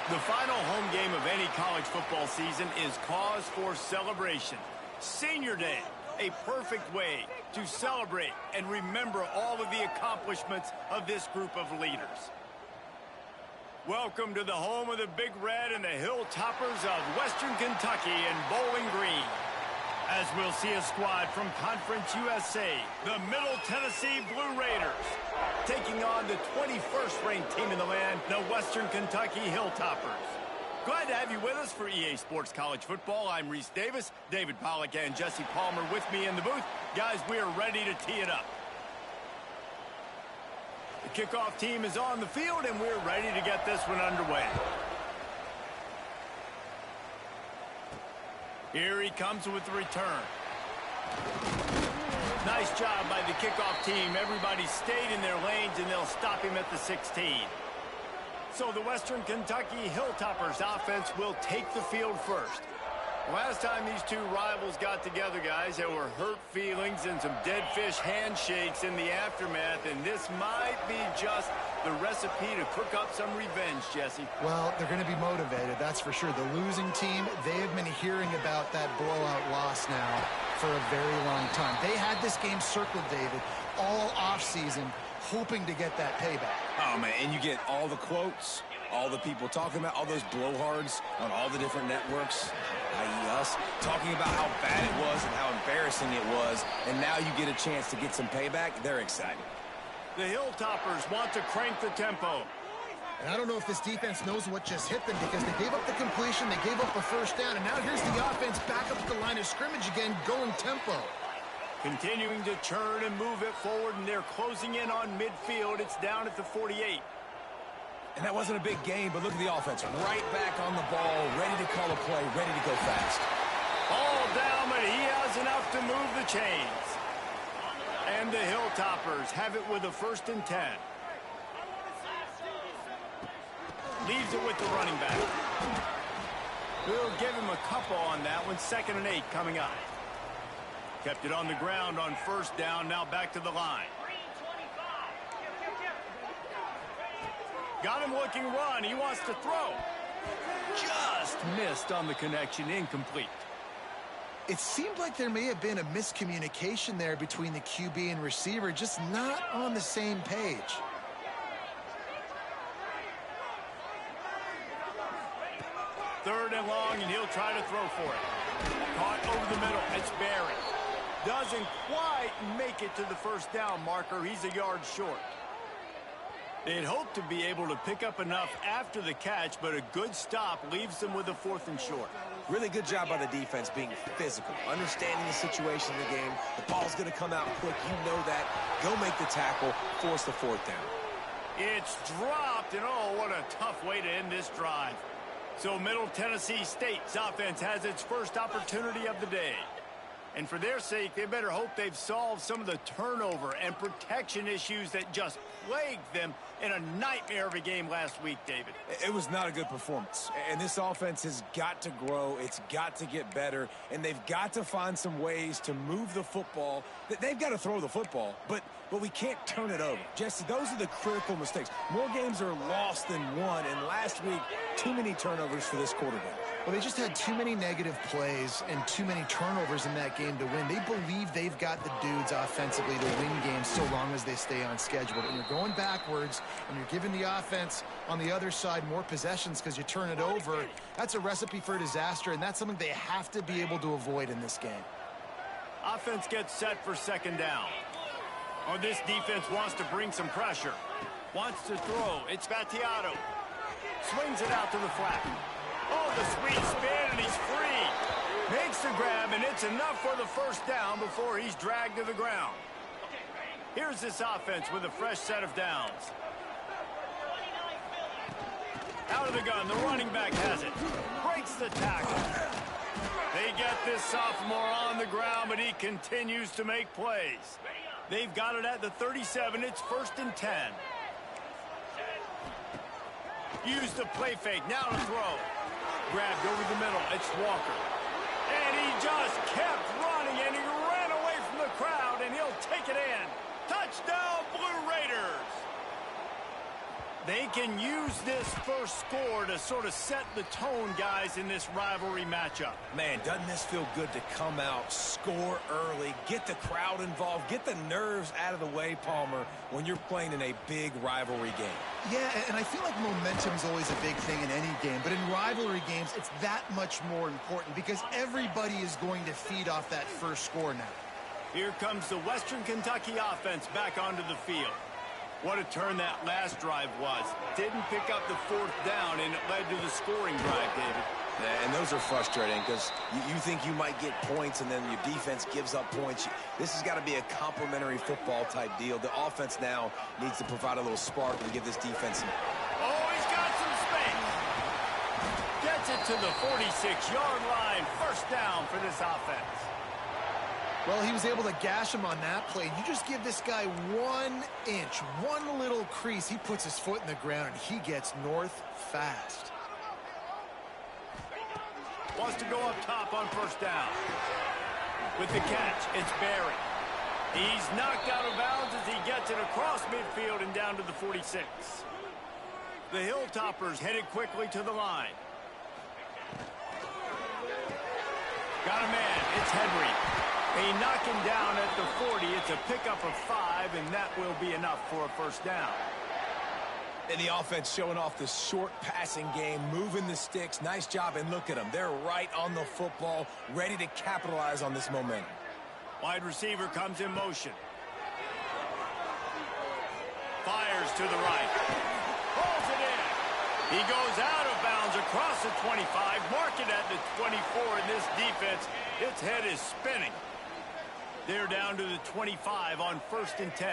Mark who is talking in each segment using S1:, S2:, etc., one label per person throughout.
S1: The final home game of any college football season is cause for celebration. Senior Day, a perfect way to celebrate and remember all of the accomplishments of this group of leaders. Welcome to the home of the Big Red and the Hilltoppers of Western Kentucky and Bowling Green. As we'll see a squad from Conference USA, the Middle Tennessee Blue Raiders, taking on the 21st ranked team in the land, the Western Kentucky Hilltoppers. Glad to have you with us for EA Sports College Football. I'm Reese Davis, David Pollack and Jesse Palmer with me in the booth. Guys, we are ready to tee it up. The kickoff team is on the field, and we're ready to get this one underway. Here he comes with the return. Nice job by the kickoff team. Everybody stayed in their lanes, and they'll stop him at the 16. So the Western Kentucky Hilltoppers offense will take the field first. Last time these two rivals got together, guys, there were hurt feelings and some dead fish handshakes in the aftermath, and this might be just the recipe to cook up some revenge, Jesse.
S2: Well, they're going to be motivated, that's for sure. The losing team, they have been hearing about that blowout loss now for a very long time. They had this game circled, David, all offseason, hoping to get that payback.
S3: Oh, man, and you get all the quotes, all the people talking about all those blowhards on all the different networks, i.e. us, talking about how bad it was and how embarrassing it was, and now you get a chance to get some payback. They're excited.
S1: The Hilltoppers want to crank the tempo.
S2: And I don't know if this defense knows what just hit them, because they gave up the completion, they gave up the first down, and now here's the offense back up at the line of scrimmage again, going tempo.
S1: Continuing to turn and move it forward, and they're closing in on midfield. It's down at the 48.
S3: And that wasn't a big game, but look at the offense. Right back on the ball, ready to call a play, ready to go fast.
S1: All down, but he has enough to move the chains. And the Hilltoppers have it with a 1st and 10. Leaves it with the running back. We'll give him a couple on that one. 2nd and 8 coming up. Kept it on the ground on 1st down, now back to the line. Got him looking run. He wants to throw. Just missed on the connection. Incomplete.
S2: It seemed like there may have been a miscommunication there between the QB and receiver, just not on the same page.
S1: Third and long, and he'll try to throw for it. Caught over the middle. It's Barry. Doesn't quite make it to the 1st down marker. He's a yard short. They'd hoped to be able to pick up enough after the catch, but a good stop leaves them with a 4th and short.
S3: Really good job by the defense being physical, understanding the situation in the game. The ball's going to come out quick. You know that. Go make the tackle, force the 4th down.
S1: It's dropped, and oh, what a tough way to end this drive. So Middle Tennessee State's offense has its first opportunity of the day. And for their sake, they better hope they've solved some of the turnover and protection issues that just plagued them in a nightmare of a game last week, David.
S3: It was not a good performance. And this offense has got to grow. It's got to get better. And they've got to find some ways to move the football. They've got to throw the football, but we can't turn it over. Jesse, those are the critical mistakes. More games are lost than won. And last week, too many turnovers for this quarterback.
S2: Well, they just had too many negative plays and too many turnovers in that game to win. They believe they've got the dudes offensively to win games so long as they stay on schedule. But when you're going backwards and you're giving the offense on the other side more possessions because you turn it over, that's a recipe for disaster, and that's something they have to be able to avoid in this game.
S1: Offense gets set for 2nd down. Oh, this defense wants to bring some pressure. Wants to throw. It's Battiato. Swings it out to the flat. Oh, the sweet spin, and he's free. Makes the grab, and it's enough for the 1st down before he's dragged to the ground. Here's this offense with a fresh set of downs. Out of the gun, the running back has it. Breaks the tackle. They get this sophomore on the ground, but he continues to make plays. They've got it at the 37. It's 1st and 10. Use the play fake. Now to throw. Grabbed over the middle. It's Walker. And he just kept running, and he ran away from the crowd, and he'll take it in. Touchdown, Blue Raiders. They can use this first score to sort of set the tone, guys, in this rivalry matchup.
S3: Man, doesn't this feel good to come out, score early, get the crowd involved, get the nerves out of the way, Palmer, when you're playing in a big rivalry game?
S2: Yeah, and I feel like momentum's always a big thing in any game, but in rivalry games, it's that much more important because everybody is going to feed off that first score now.
S1: Here comes the Western Kentucky offense back onto the field. What a turn that last drive was. Didn't pick up the fourth down, and it led to the scoring drive, David.
S3: Yeah, and those are frustrating because you think you might get points, and then your defense gives up points. This has got to be a complimentary football type deal. The offense now needs to provide a little spark and give this defense some...
S1: Oh, he's got some space. Gets it to the 46-yard line. First down for this offense.
S2: Well, he was able to gash him on that play. You just give this guy 1 inch, one little crease. He puts his foot in the ground, and he gets north fast.
S1: Wants to go up top on first down. With the catch, it's Barry. He's knocked out of bounds as he gets it across midfield and down to the 46. The Hilltoppers headed quickly to the line. Got a man. It's Henry. They knock him down at the 40. It's a pickup of 5, and that will be enough for a first down.
S3: And the offense showing off the short passing game, moving the sticks. Nice job, and look at them. They're right on the football, ready to capitalize on this momentum.
S1: Wide receiver comes in motion. Fires to the right. Pulls it in. He goes out of bounds across the 25. Mark it at the 24 in this defense. Its head is spinning. They're down to the 25 on 1st and 10.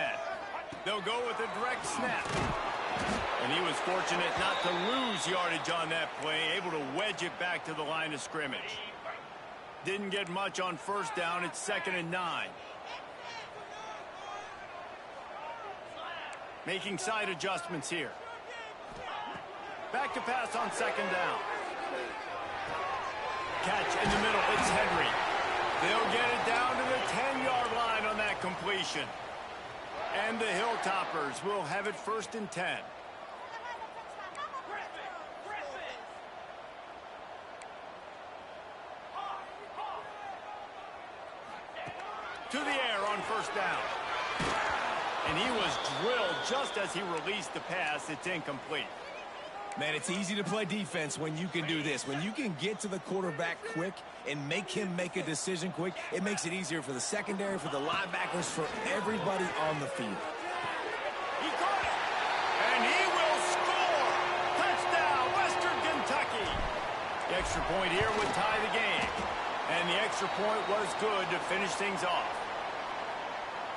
S1: They'll go with a direct snap. And he was fortunate not to lose yardage on that play, able to wedge it back to the line of scrimmage. Didn't get much on first down. It's 2nd and 9. Making side adjustments here. Back to pass on 2nd down. Catch in the middle. It's Henry. They'll get it down to the 10-yard line on that completion. And the Hilltoppers will have it 1st and 10. To the air on first down. And he was drilled just as he released the pass. It's incomplete.
S3: Man, it's easy to play defense when you can do this. When you can get to the quarterback quick and make him make a decision quick, it makes it easier for the secondary, for the linebackers, for everybody on the field.
S1: He got it, and he will score. Touchdown, Western Kentucky. The extra point here would tie the game, and the extra point was good to finish things off.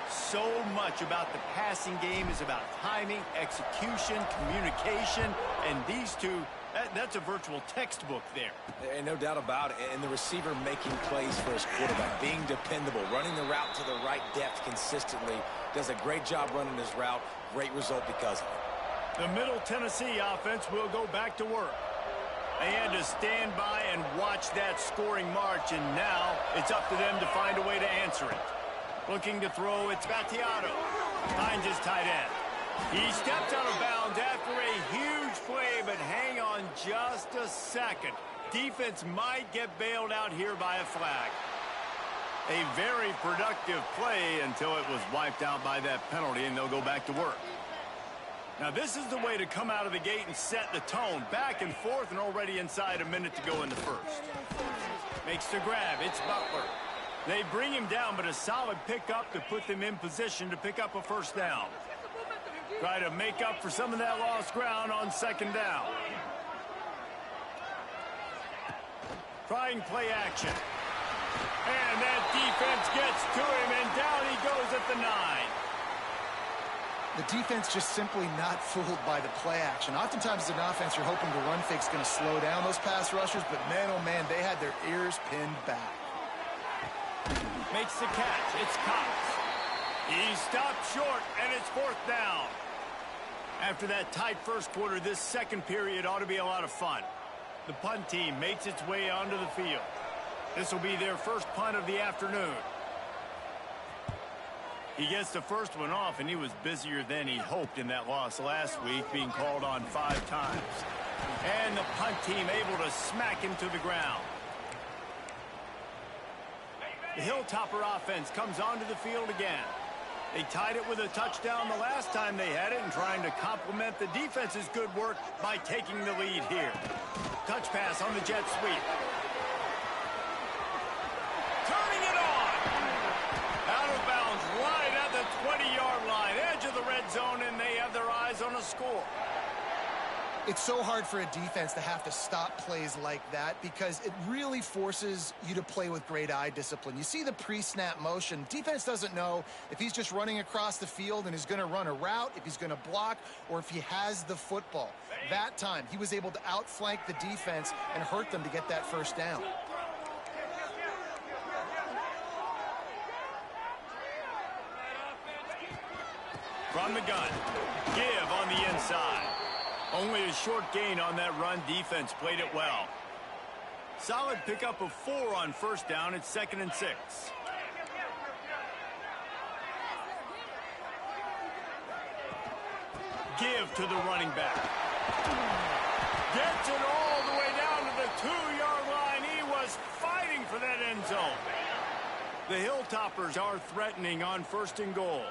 S1: So much about the passing game is about timing, execution, communication, and these two, that's a virtual textbook there.
S3: And no doubt about it. And the receiver making plays for his quarterback, being dependable, running the route to the right depth consistently, does a great job running his route. Great result because of it.
S1: The Middle Tennessee offense will go back to work. They had to stand by and watch that scoring march, and now it's up to them to find a way to answer it. Looking to throw, it's Battiato. Finds his tight end. He steps out of bounds after a huge play, but hang on just a second. Defense might get bailed out here by a flag. A very productive play until it was wiped out by that penalty, and they'll go back to work. Now, this is the way to come out of the gate and set the tone. Back and forth and already inside a minute to go in the first. Makes the grab. It's Butler. They bring him down, but a solid pickup to put them in position to pick up a first down. Try to make up for some of that lost ground on 2nd down. Trying play action. And that defense gets to him, and down he goes at the 9.
S2: The defense just simply not fooled by the play action. Oftentimes as an offense, you're hoping the run fake's going to slow down those pass rushers, but man, oh man, they had their ears pinned back.
S1: Makes the catch. It's Cox. He stopped short, and it's 4th down. After that tight first quarter, this second period ought to be a lot of fun. The punt team makes its way onto the field. This will be their first punt of the afternoon. He gets the first one off, and he was busier than he hoped in that loss last week, being called on 5 times. And the punt team able to smack him to the ground. The Hilltopper offense comes onto the field again. They tied it with a touchdown the last time they had it and trying to complement the defense's good work by taking the lead here. Touch pass on the jet sweep. Turning it on. Out of bounds right at the 20-yard line. Edge of the red zone, and they have their eyes on a score.
S2: It's so hard for a defense to have to stop plays like that because it really forces you to play with great eye discipline. You see the pre-snap motion. Defense doesn't know if he's just running across the field and is going to run a route, if he's going to block, or if he has the football. That time, he was able to outflank the defense and hurt them to get that first down.
S1: From the gun, give on the inside. Only a short gain on that run. Defense played it well. Solid pickup of 4 on first down. It's 2nd and 6. Give to the running back. Gets it all the way down to the 2-yard line. He was fighting for that end zone. The Hilltoppers are threatening on 1st and goal.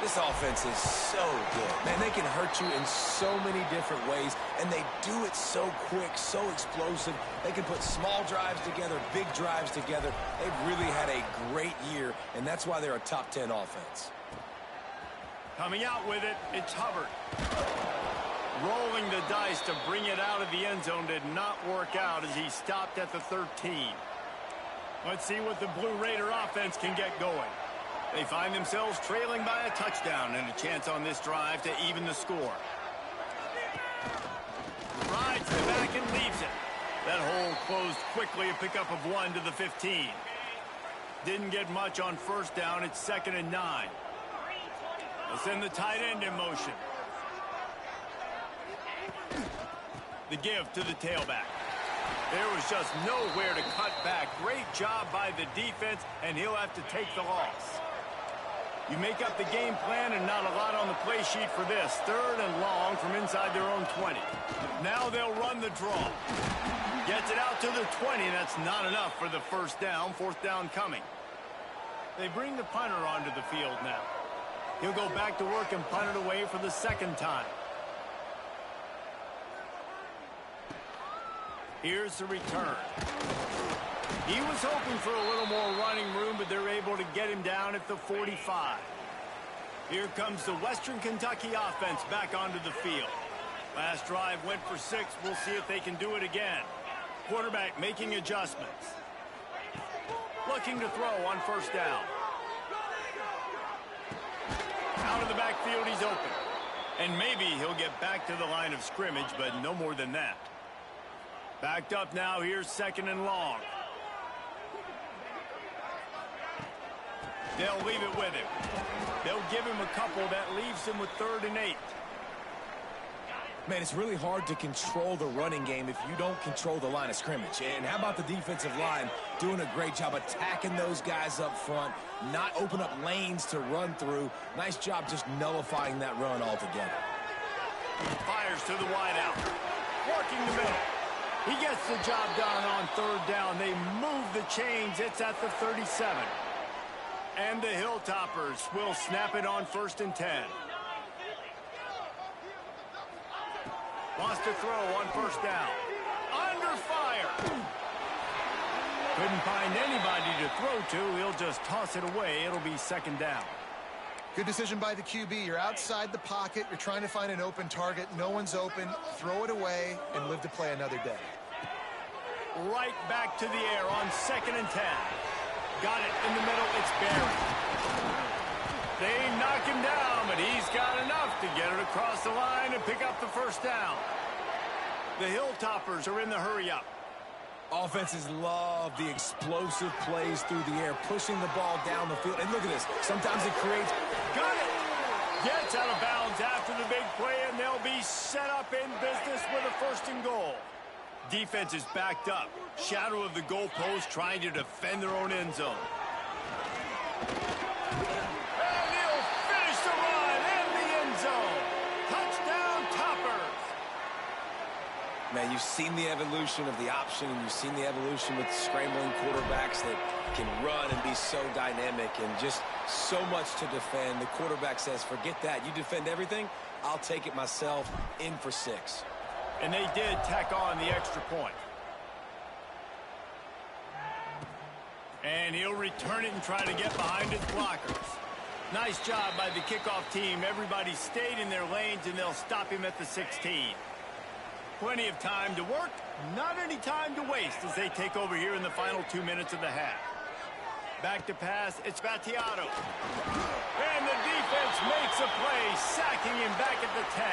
S3: This offense is so good. Man, they can hurt you in so many different ways, and they do it so quick, so explosive. They can put small drives together, big drives together. They've really had a great year, and that's why they're a top 10 offense.
S1: Coming out with it, it's Hubbard. Rolling the dice to bring it out of the end zone did not work out as he stopped at the 13. Let's see what the Blue Raider offense can get going. They find themselves trailing by a touchdown and a chance on this drive to even the score. Rides the back and leaves it. That hole closed quickly, a pickup of 1 to the 15. Didn't get much on first down. It's 2nd and 9. They'll send the tight end in motion. The give to the tailback. There was just nowhere to cut back. Great job by the defense, and he'll have to take the loss. You make up the game plan and not a lot on the play sheet for this. 3rd and long from inside their own 20. Now they'll run the draw. Gets it out to the 20. That's not enough for the first down. 4th down coming. They bring the punter onto the field now. He'll go back to work and punt it away for the 2nd time. Here's the return. He was hoping for a little more running room, but they're able to get him down at the 45. Here comes the Western Kentucky offense back onto the field. Last drive went for 6. We'll see if they can do it again. Quarterback making adjustments. Looking to throw on first down. Out of the backfield, he's open. And maybe he'll get back to the line of scrimmage, but no more than that. Backed up now, here's 2nd and long. They'll leave it with him. They'll give him a couple. That leaves him with 3rd and 8.
S3: Man, it's really hard to control the running game if you don't control the line of scrimmage. And how about the defensive line doing a great job attacking those guys up front, not open up lanes to run through. Nice job just nullifying that run altogether.
S1: Fires to the wideout. Working the middle. He gets the job done on 3rd down. They move the chains. It's at the 37. And the Hilltoppers will snap it on 1st and 10. Wants to throw on first down. Under fire. Couldn't find anybody to throw to. He'll just toss it away. It'll be 2nd down.
S2: Good decision by the QB. You're outside the pocket. You're trying to find an open target. No one's open. Throw it away and live to play another day.
S1: Right back to the air on 2nd and 10. Got it in the middle. It's Barry. They knock him down, but he's got enough to get it across the line and pick up the first down. The Hilltoppers are in the hurry-up.
S3: Offenses love the explosive plays through the air, pushing the ball down the field. And look at this. Sometimes it creates...
S1: Got it! Gets out of bounds after the big play, and they'll be set up in business with a 1st and goal. Defense is backed up. Shadow of the goalpost trying to defend their own end zone. And he'll finish the run in the end zone. Touchdown, Toppers.
S3: Man, you've seen the evolution of the option, and you've seen the evolution with scrambling quarterbacks that can run and be so dynamic and just so much to defend. The quarterback says, forget that. You defend everything, I'll take it myself. In for 6.
S1: And they did tack on the extra point. And he'll return it and try to get behind his blockers. Nice job by the kickoff team. Everybody stayed in their lanes, and they'll stop him at the 16. Plenty of time to work, not any time to waste as they take over here in the final 2 minutes of the half. Back to pass, it's Battiato. And the defense makes a play, sacking him back at the 10.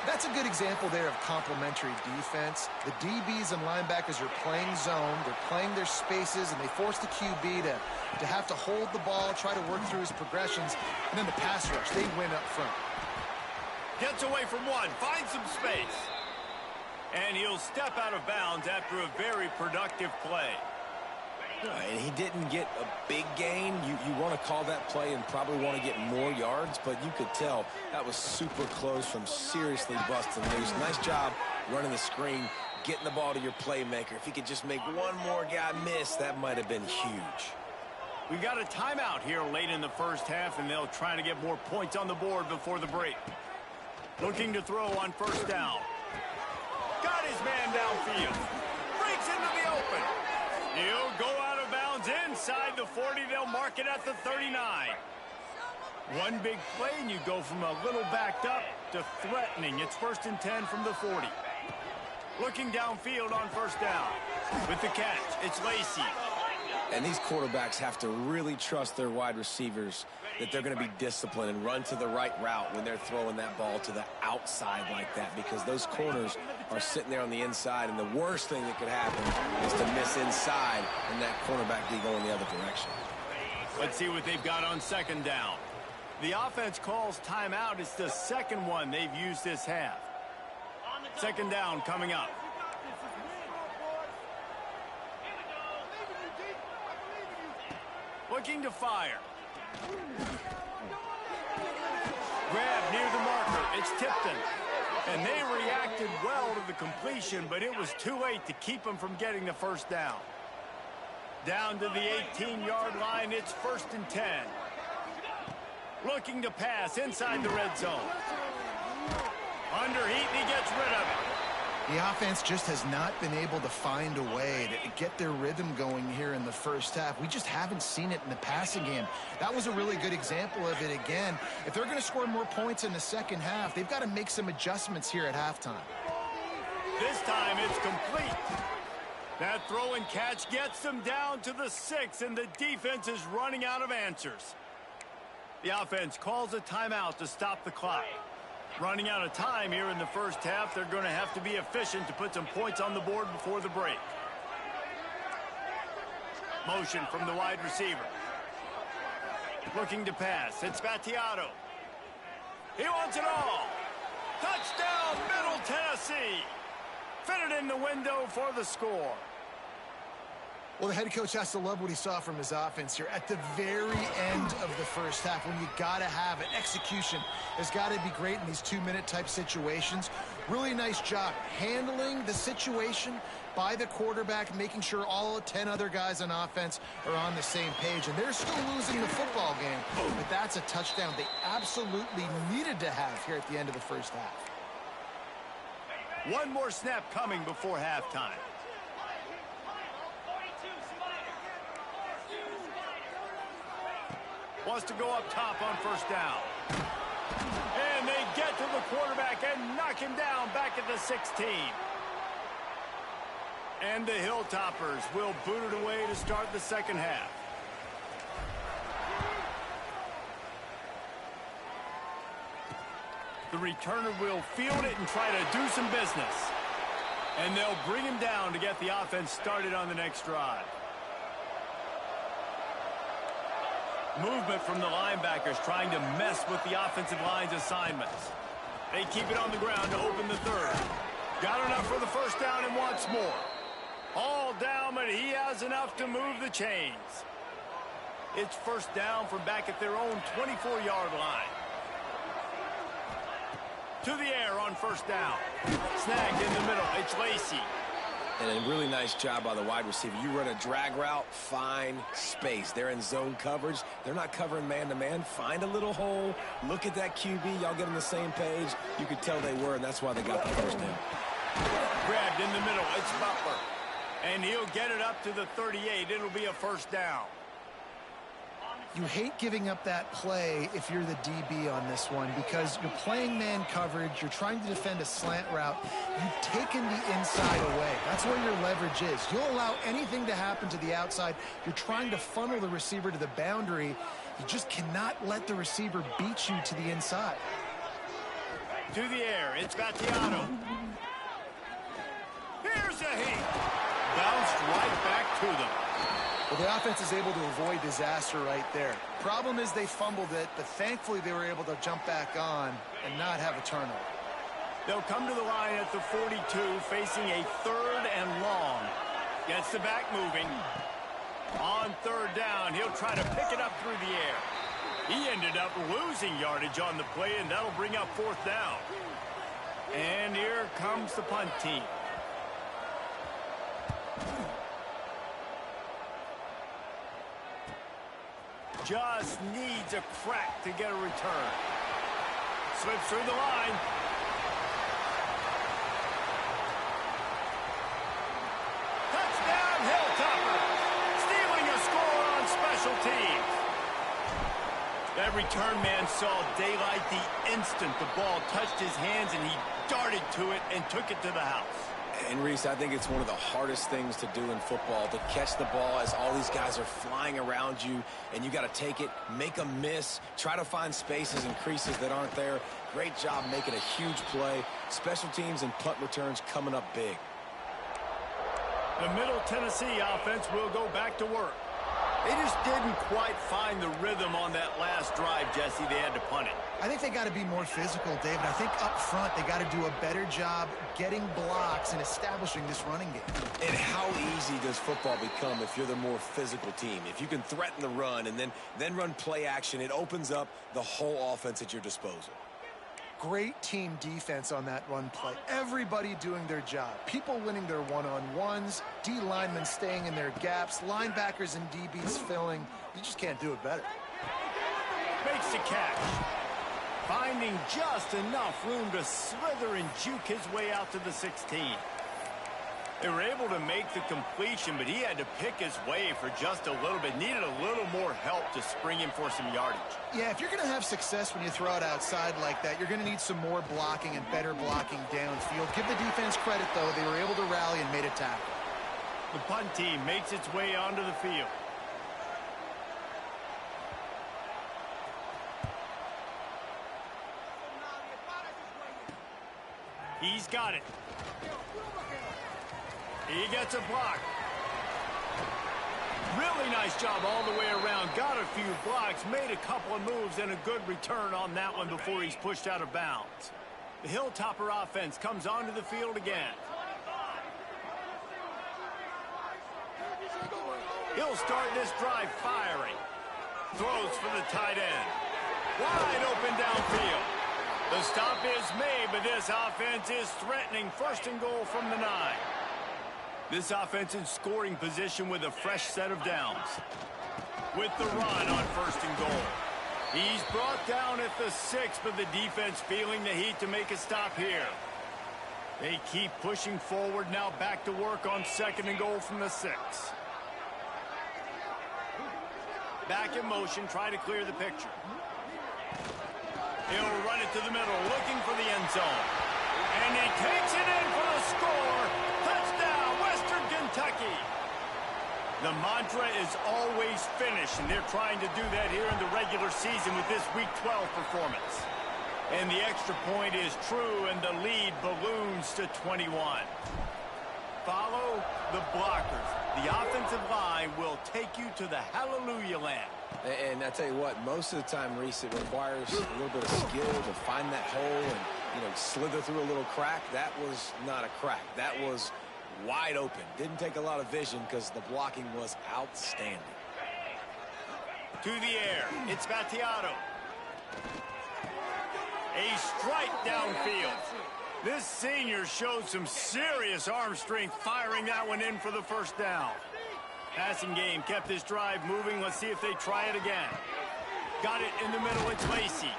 S2: That's a good example there of complementary defense. The DBs and linebackers are playing zone, they're playing their spaces, and they force the QB to have to hold the ball, try to work through his progressions, and then the pass rush, they win up front.
S1: Gets away from one, finds some space. And he'll step out of bounds after a very productive play.
S3: And he didn't get a big gain. You want to call that play and probably want to get more yards, but you could tell that was super close from seriously busting loose. Nice job running the screen, getting the ball to your playmaker. If he could just make one more guy miss, that might have been huge.
S1: We got a timeout here late in the first half, and they'll try to get more points on the board before the break. Looking to throw on 1st down. Got his man downfield. Breaks into the open. He'll go out of bounds inside the 40. They'll mark it at the 39. One big play, and you go from a little backed up to threatening. It's 1st and 10 from the 40. Looking downfield on 1st down. With the catch, it's Lacy.
S3: And these quarterbacks have to really trust their wide receivers that they're going to be disciplined and run to the right route when they're throwing that ball to the outside like that, because those corners are sitting there on the inside, and the worst thing that could happen is to miss inside and that cornerback be going the other direction.
S1: Let's see what they've got on 2nd down. The offense calls timeout. It's the 2nd one they've used this half. 2nd down coming up. Looking to fire. Grab near the marker. It's Tipton. And they reacted well to the completion, but it was too late to keep them from getting the 1st down. Down to the 18-yard line, it's 1st and 10. Looking to pass inside the red zone. Under heat, and he gets rid of it.
S2: The offense just has not been able to find a way to get their rhythm going here in the first half. We just haven't seen it in the passing game. That was a really good example of it again. If they're going to score more points in the second half, they've got to make some adjustments here at halftime.
S1: This time it's complete. That throw and catch gets them down to the 6, and the defense is running out of answers. The offense calls a timeout to stop the clock. Running out of time here in the first half. They're going to have to be efficient to put some points on the board before the break. Motion from the wide receiver. Looking to pass. It's Battiato. He wants it all. Touchdown, Middle Tennessee. Fit it in the window for the score.
S2: Well, the head coach has to love what he saw from his offense here at the very end of the first half, when you got to have it. Execution has got to be great in these 2-minute type situations. Really nice job handling the situation by the quarterback, making sure all 10 other guys on offense are on the same page. And they're still losing the football game, but that's a touchdown they absolutely needed to have here at the end of the first half.
S1: One more snap coming before halftime. Wants to go up top on 1st down. And they get to the quarterback and knock him down back at the 16. And the Hilltoppers will boot it away to start the second half. The returner will field it and try to do some business. And they'll bring him down to get the offense started on the next drive. Movement from the linebackers trying to mess with the offensive line's assignments. They keep it on the ground to open the third. Got enough for the first down and wants more. All down, but he has enough to move the chains. It's first down from back at their own 24-yard line. To the air on first down. Snagged in the middle. It's Lacy.
S3: And a really nice job by the wide receiver. You run a drag route, find space. They're in zone coverage. They're not covering man-to-man. Find a little hole. Look at that QB. Y'all get on the same page. You could tell they were, and that's why they got the first down.
S1: Grabbed in the middle. It's Butler. And he'll get it up to the 38. It'll be a first down.
S2: You hate giving up that play if you're the DB on this one because you're playing man coverage. You're trying to defend a slant route. You've taken the inside away. That's where your leverage is. You'll allow anything to happen to the outside. You're trying to funnel the receiver to the boundary. You just cannot let the receiver beat you to the inside.
S1: To the air. It's Battiato. Here's a heat. Bounced right back to them.
S2: Well, the offense is able to avoid disaster right there. Problem is they fumbled it, but thankfully they were able to jump back on and not have a turnover.
S1: They'll come to the line at the 42, facing a third and long. Gets the back moving. On third down, he'll try to pick it up through the air. He ended up losing yardage on the play, and that'll bring up fourth down. And here comes the punt team. Just needs a crack to get a return. Slips through the line. Touchdown, Hilltopper. Stealing a score on special teams. That return man saw daylight the instant the ball touched his hands, and he darted to it and took it to the house.
S3: And, Reese, I think it's one of the hardest things to do in football, to catch the ball as all these guys are flying around you, and you got to take it, make a miss, try to find spaces and creases that aren't there. Great job making a huge play. Special teams and punt returns coming up big.
S1: The Middle Tennessee offense will go back to work. They just didn't quite find the rhythm on that last drive, Jesse. They had to punt it.
S2: I think they got to be more physical, David. I think up front they got to do a better job getting blocks and establishing this running game.
S3: And how easy does football become if you're the more physical team? If you can threaten the run and then run play action, it opens up the whole offense at your disposal.
S2: Great team defense on that run play. Everybody doing their job. People winning their one-on-ones, D linemen staying in their gaps, linebackers and DBs filling. You just can't do it better.
S1: Makes the catch. Finding just enough room to slither and juke his way out to the 16. They were able to make the completion, but he had to pick his way for just a little bit. Needed a little more help to spring him for some yardage.
S2: Yeah, if you're going to have success when you throw it outside like that, you're going to need some more blocking and better blocking downfield. Give the defense credit, though. They were able to rally and made a tackle.
S1: The punt team makes its way onto the field. He's got it. He gets a block. Really nice job all the way around. Got a few blocks, made a couple of moves, and a good return on that one before he's pushed out of bounds. The Hilltopper offense comes onto the field again. He'll start this drive firing. Throws for the tight end. Wide open downfield. The stop is made, but this offense is threatening. First and goal from the 9. This offense in scoring position with a fresh set of downs. With the run on first and goal. He's brought down at the 6, but the defense feeling the heat to make a stop here. They keep pushing forward, now back to work on second and goal from the 6. Back in motion, try to clear the picture. He'll run it to the middle, looking for the end zone. And he takes it in for the score. Touchdown, Western Kentucky. The mantra is always finish, and they're trying to do that here in the regular season with this Week 12 performance. And the extra point is true, and the lead balloons to 21. Follow the blockers. The offensive line will take you to the hallelujah land.
S3: And I tell you what, most of the time, Reese, it requires a little bit of skill to find that hole slither through a little crack. That was not a crack. That was wide open. Didn't take a lot of vision because the blocking was outstanding.
S1: To the air, it's Battiato. A strike downfield. This senior showed some serious arm strength firing that one in for the first down. Passing game kept this drive moving. Let's see if they try it again. Got it in the middle. It's Lacey.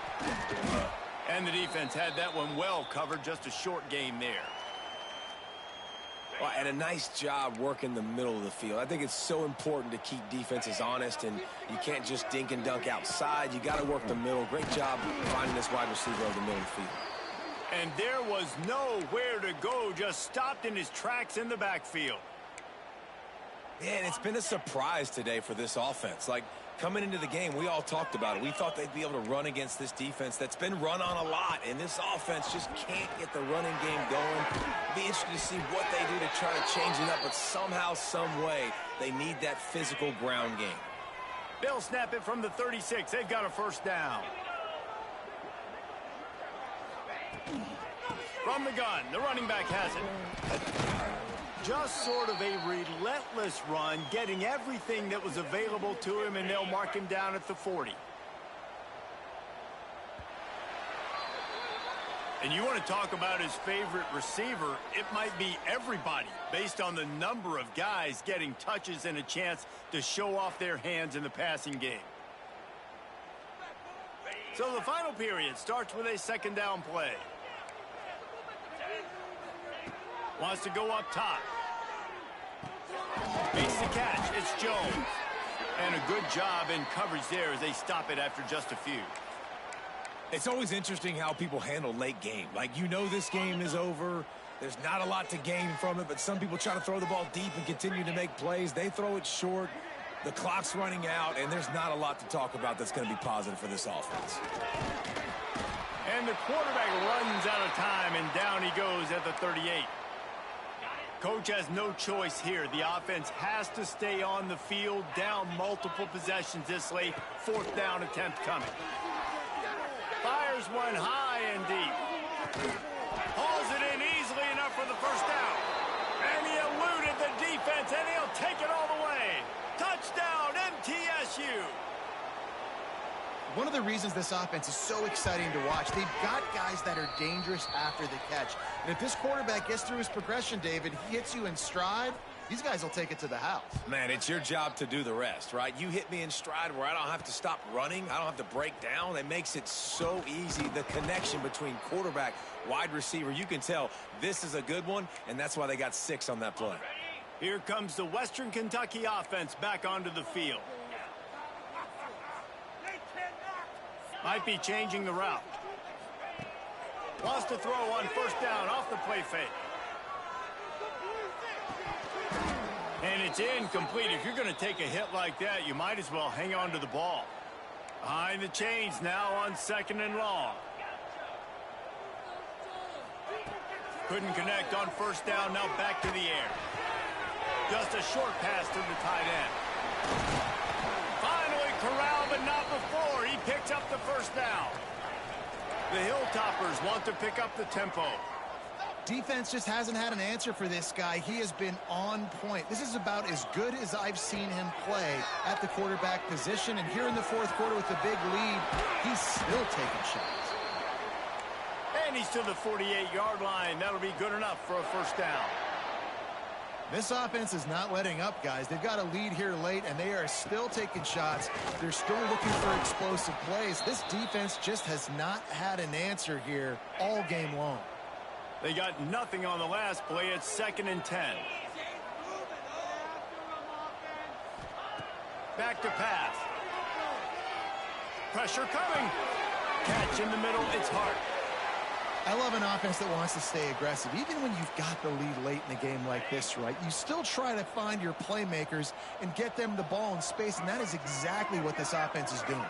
S1: And the defense had that one well covered. Just a short game there.
S3: Well, and a nice job working the middle of the field. I think it's so important to keep defenses honest, and you can't just dink and dunk outside. You got to work the middle. Great job finding this wide receiver over the middle of the field.
S1: And there was nowhere to go. Just stopped in his tracks in the backfield.
S3: Yeah, and it's been a surprise today for this offense. Like, coming into the game, we all talked about it. We thought they'd be able to run against this defense that's been run on a lot, and this offense just can't get the running game going. Be interested to see what they do to try to change it up, but somehow, some way, they need that physical ground game.
S1: They'll snap it from the 36. They've got a first down. From the gun, the running back has it. Just sort of a relentless run, getting everything that was available to him, and they'll mark him down at the 40. And you want to talk about his favorite receiver, it might be everybody, based on the number of guys getting touches and a chance to show off their hands in the passing game. So the final period starts with a second down play. Wants to go up top. Makes the catch. It's Jones. And a good job in coverage there as they stop it after just a few.
S3: It's always interesting how people handle late game. Like, this game is over. There's not a lot to gain from it, but some people try to throw the ball deep and continue to make plays. They throw it short. The clock's running out, and there's not a lot to talk about that's going to be positive for this offense.
S1: And the quarterback runs out of time, and down he goes at the 38. Coach has no choice here. The offense has to stay on the field, down multiple possessions this late. Fourth down attempt coming. Fires one high and deep. Hauls it in easily enough for the first down. And he eluded the defense, and he'll take it all the way. Touchdown, MTSU.
S2: One of the reasons this offense is so exciting to watch, they've got guys that are dangerous after the catch. And if this quarterback gets through his progression, David, he hits you in stride, these guys will take it to the house.
S3: Man, it's your job to do the rest, right? You hit me in stride where I don't have to stop running. I don't have to break down. It makes it so easy. The connection between quarterback, wide receiver, you can tell this is a good one, and that's why they got 6 on that play.
S1: Here comes the Western Kentucky offense back onto the field. Might be changing the route. Wants to throw on first down off the play fake. And it's incomplete. If you're going to take a hit like that, you might as well hang on to the ball. Behind the chains now on second and long. Couldn't connect on first down. Now back to the air. Just a short pass to the tight end. Finally corralled, but not before. He picks up the first down. The Hilltoppers want to pick up the tempo.
S2: Defense just hasn't had an answer for this guy. He has been on point. This is about as good as I've seen him play at the quarterback position. And here in the fourth quarter with a big lead, he's still taking shots.
S1: And he's to the 48-yard line. That'll be good enough for a first down.
S2: This offense is not letting up, guys. They've got a lead here late, and they are still taking shots. They're still looking for explosive plays. This defense just has not had an answer here all game long.
S1: They got nothing on the last play. It's 2nd and 10. Back to pass. Pressure coming. Catch in the middle. It's Hart.
S2: I love an offense that wants to stay aggressive. Even when you've got the lead late in the game like this, right, you still try to find your playmakers and get them the ball in space, and that is exactly what this offense is doing.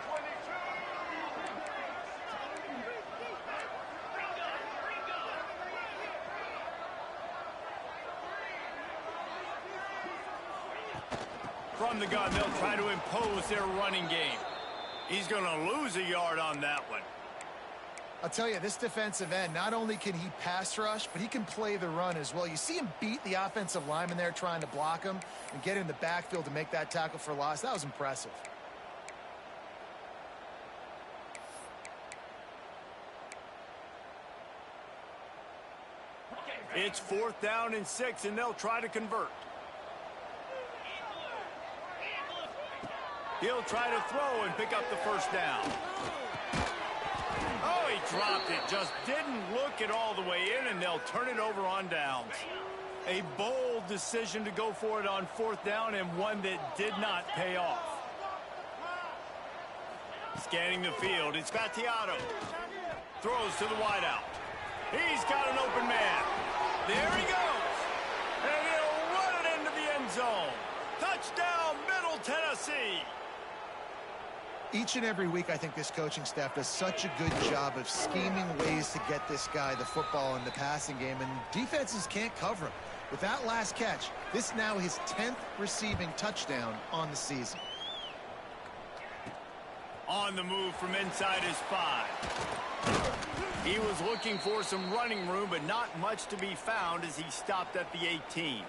S1: From the gun, they'll try to impose their running game. He's going to lose a yard on that one.
S2: I'll tell you, this defensive end, not only can he pass rush, but he can play the run as well. You see him beat the offensive lineman there trying to block him and get in the backfield to make that tackle for loss. That was impressive.
S1: It's 4th down and 6, and they'll try to convert. He'll try to throw and pick up the first down. Oh, he dropped it. Just didn't look it all the way in, and they'll turn it over on downs. A bold decision to go for it on 4th down, and one that did not pay off. Scanning the field, it's Battiato. Throws to the wideout. He's got an open man. There he goes. And he'll run it into the end zone. Touchdown, Middle Tennessee.
S2: Each and every week, I think this coaching staff does such a good job of scheming ways to get this guy the football in the passing game, and defenses can't cover him. With that last catch, this now his 10th receiving touchdown on the season.
S1: On the move from inside his 5. He was looking for some running room, but not much to be found as he stopped at the 18.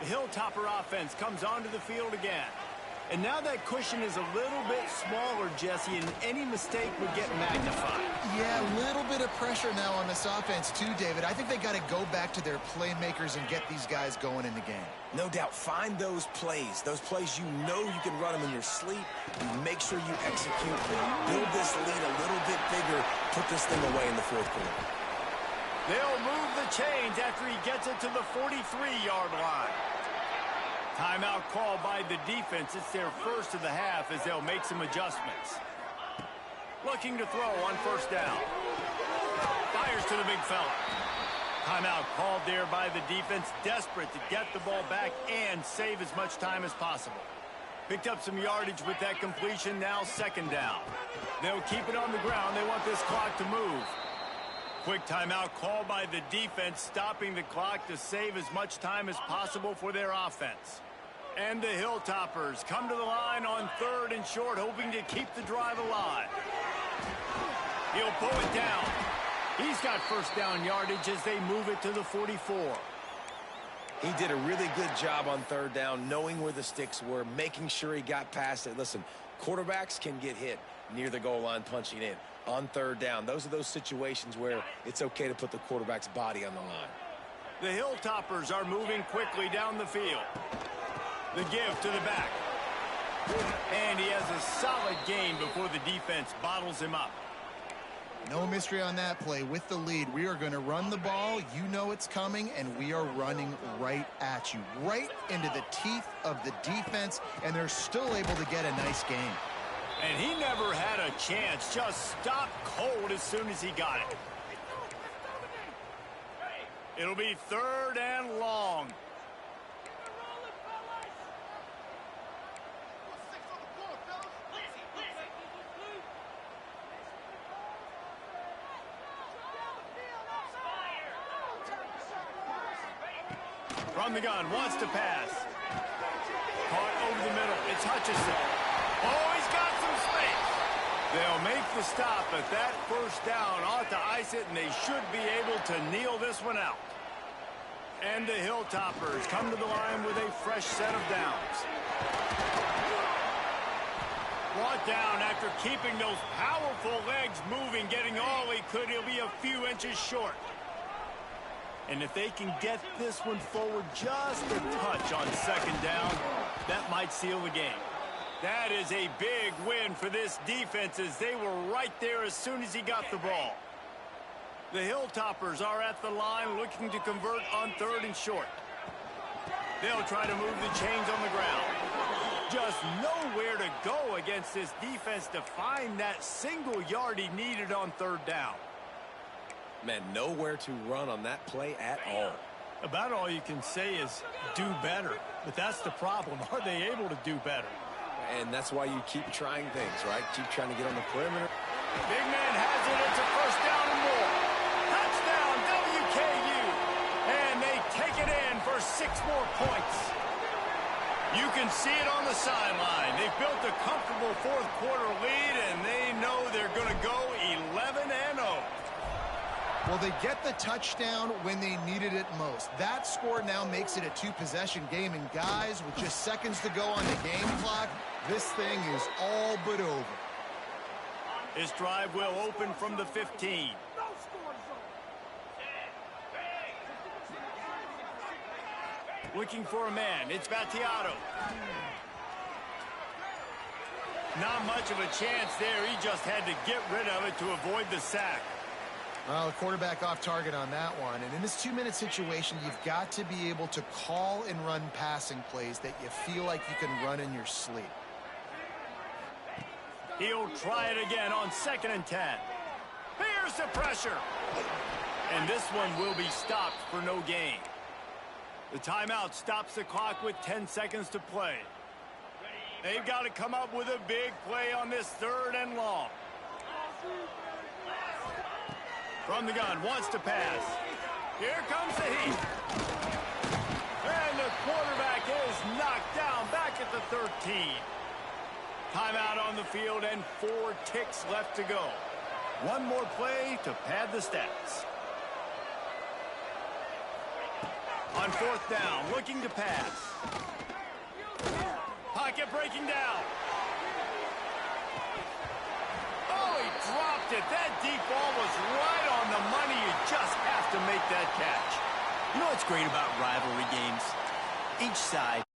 S1: The Hilltopper offense comes onto the field again. And now that cushion is a little bit smaller, Jesse, and any mistake would get magnified.
S2: Yeah, a little bit of pressure now on this offense too, David. I think they got to go back to their playmakers and get these guys going in the game.
S3: No doubt. Find those plays you know you can run them in your sleep. You make sure you execute. Build this lead a little bit bigger. Put this thing away in the 4th quarter.
S1: They'll move the chains after he gets it to the 43-yard line. Timeout called by the defense. It's their first of the half as they'll make some adjustments. Looking to throw on 1st down. Fires to the big fella. Timeout called there by the defense, desperate to get the ball back and save as much time as possible. Picked up some yardage with that completion, now 2nd down. They'll keep it on the ground. They want this clock to move. Quick timeout called by the defense, stopping the clock to save as much time as possible for their offense. And the Hilltoppers come to the line on 3rd and short, hoping to keep the drive alive. He'll pull it down. He's got 1st down yardage as they move it to the 44.
S3: He did a really good job on 3rd down, knowing where the sticks were, making sure he got past it. Listen, quarterbacks can get hit near the goal line punching in. On 3rd down, those are those situations where it's okay to put the quarterback's body on the line.
S1: The Hilltoppers are moving quickly down the field. The give to the back. And he has a solid gain before the defense bottles him up.
S2: No mystery on that play. With the lead, we are going to run the ball. You know it's coming, and we are running right at you, right into the teeth of the defense, and they're still able to get a nice gain.
S1: And he never had a chance, just stopped cold as soon as he got it. It'll be 3rd and long. From the gun, wants to pass. Caught over the middle. It's Hutchinson. Oh, he's got some space. They'll make the stop, but that 1st down ought to ice it, and they should be able to kneel this one out. And the Hilltoppers come to the line with a fresh set of downs. Brought down after keeping those powerful legs moving, getting all he could. He'll be a few inches short. And if they can get this one forward just a touch on 2nd down, that might seal the game. That is a big win for this defense as they were right there as soon as he got the ball. The Hilltoppers are at the line looking to convert on 3rd and short. They'll try to move the chains on the ground. Just nowhere to go against this defense to find that single yard he needed on 3rd down.
S3: Man, nowhere to run on that play at all.
S1: About all you can say is do better. But that's the problem. Are they able to do better?
S3: And that's why you keep trying things, right? Keep trying to get on the perimeter.
S1: Big man has it. It's a 1st down and more. Touchdown, WKU. And they take it in for 6 more points. You can see it on the sideline. They've built a comfortable 4th quarter lead, and they know they're going to go 11 and
S2: Well, they get the touchdown when they needed it most. That score now makes it a two-possession game. And guys, with just seconds to go on the game clock, this thing is all but over.
S1: This drive will open from the 15. Looking for a man. It's Battiato. Not much of a chance there. He just had to get rid of it to avoid the sack.
S2: Well, the quarterback off target on that one. And in this 2-minute situation, you've got to be able to call and run passing plays that you feel like you can run in your sleep.
S1: He'll try it again on 2nd and 10. Here's the pressure. And this one will be stopped for no gain. The timeout stops the clock with 10 seconds to play. They've got to come up with a big play on this 3rd and long. From the gun, wants to pass. Here comes the heat. And the quarterback is knocked down back at the 13. Timeout on the field and 4 ticks left to go. One more play to pad the stats. On 4th down, looking to pass. Pocket breaking down. Oh, he dropped it. That deep ball was right on the money. You just have to make that catch.
S4: You know what's great about rivalry games? Each side